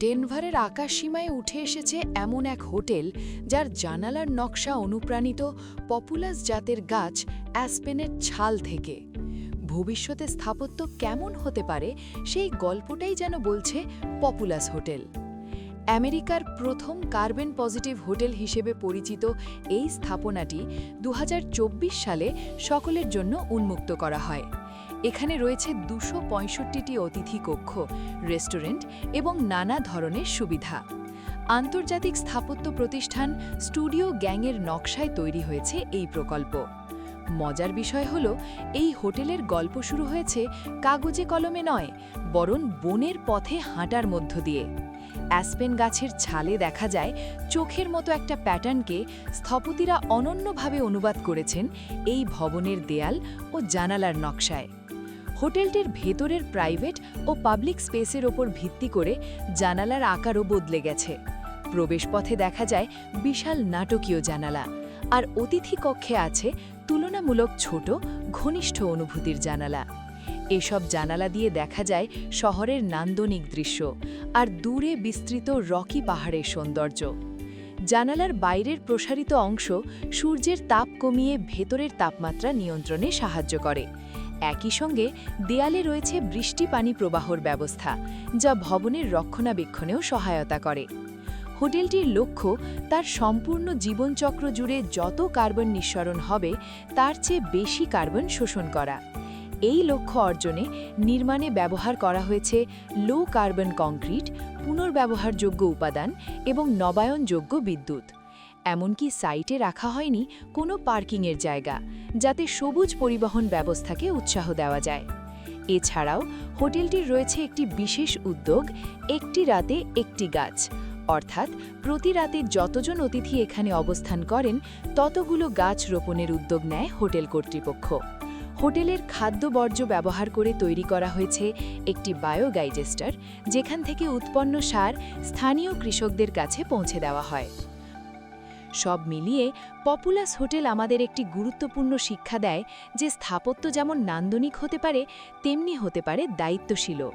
ডেনভারের আকাশসীমায় উঠে এসেছে এমন এক হোটেল যার জানালার নকশা অনুপ্রাণিত পপুলাস জাতের গাছ অ্যাসপেনের ছাল থেকে। ভবিষ্যতে স্থাপত্য কেমন হতে পারে সেই গল্পটাই যেন বলছে পপুলাস হোটেল। আমেরিকার প্রথম কার্বন পজিটিভ হোটেল হিসেবে পরিচিত এই স্থাপনাটি ২০২৪ সালে সকলের জন্য উন্মুক্ত করা হয়। এখানে রয়েছে ২৬৫টি অতিথি কক্ষ, রেস্টুরেন্ট এবং নানা ধরনের সুবিধা। আন্তর্জাতিক স্থাপত্য প্রতিষ্ঠান স্টুডিও গ্যাংয়ের নকশায় তৈরি হয়েছে এই প্রকল্প। মজার বিষয় হল, এই হোটেলের গল্প শুরু হয়েছে কাগজে কলমে নয়, বরং বনের পথে হাঁটার মধ্য দিয়ে। অ্যাসপেন গাছের ছালে দেখা যায় চোখের মতো একটা প্যাটার্নকে স্থপতিরা অনন্যভাবে অনুবাদ করেছেন এই ভবনের দেয়াল ও জানালার নকশায়। হোটেলটির ভেতরের প্রাইভেট ও পাবলিক স্পেসের ওপর ভিত্তি করে জানালার আকারও বদলে গেছে। প্রবেশপথে দেখা যায় বিশাল নাটকীয় জানালা, আর অতিথি কক্ষে আছে তুলনামূলক ছোট, ঘনিষ্ঠ অনুভূতির জানালা। এসব জানালা দিয়ে দেখা যায় শহরের নান্দনিক দৃশ্য আর দূরে বিস্তৃত রকি পাহাড়ের সৌন্দর্য। জানালার বাইরের প্রসারিত অংশ সূর্যের তাপ কমিয়ে ভেতরের তাপমাত্রা নিয়ন্ত্রণে সাহায্য করে। একই সঙ্গে দেয়ালে রয়েছে বৃষ্টি পানি প্রবাহর ব্যবস্থা, যা ভবনের রক্ষণাবেক্ষণেও সহায়তা করে। হোটেলটির লক্ষ্য তার সম্পূর্ণ জীবনচক্র জুড়ে যত কার্বন নিঃসরণ হবে তার চেয়ে বেশি কার্বন শোষণ করা। এই লক্ষ্য অর্জনে নির্মাণে ব্যবহার করা হয়েছে লো কার্বন কংক্রিট, পুনর্ব্যবহারযোগ্য উপাদান এবং নবায়নযোগ্য বিদ্যুৎ। এমনকি সাইটে রাখা হয়নি কোনো পার্কিংয়ের জায়গা, যাতে সবুজ পরিবহন ব্যবস্থাকে উৎসাহ দেওয়া যায়। এছাড়াও হোটেলটির রয়েছে একটি বিশেষ উদ্যোগ, একটি রাতে একটি গাছ, অর্থাৎ প্রতি রাতে যতজন অতিথি এখানে অবস্থান করেন ততগুলো গাছ রোপণের উদ্যোগ নেয় হোটেল কর্তৃপক্ষ। হোটেলের খাদ্য বর্জ্য ব্যবহার করে তৈরি করা হয়েছে একটি বায়োডাইজেস্টার, যেখান থেকে উৎপন্ন সার স্থানীয় কৃষকদের কাছে পৌঁছে দেওয়া হয়। সব মিলিয়ে পপুলাস হোটেল আমাদের একটি গুরুত্বপূর্ণ শিক্ষা দেয় যে স্থাপত্য যেমন নান্দনিক হতে পারে, তেমনি হতে পারে দায়িত্বশীলও।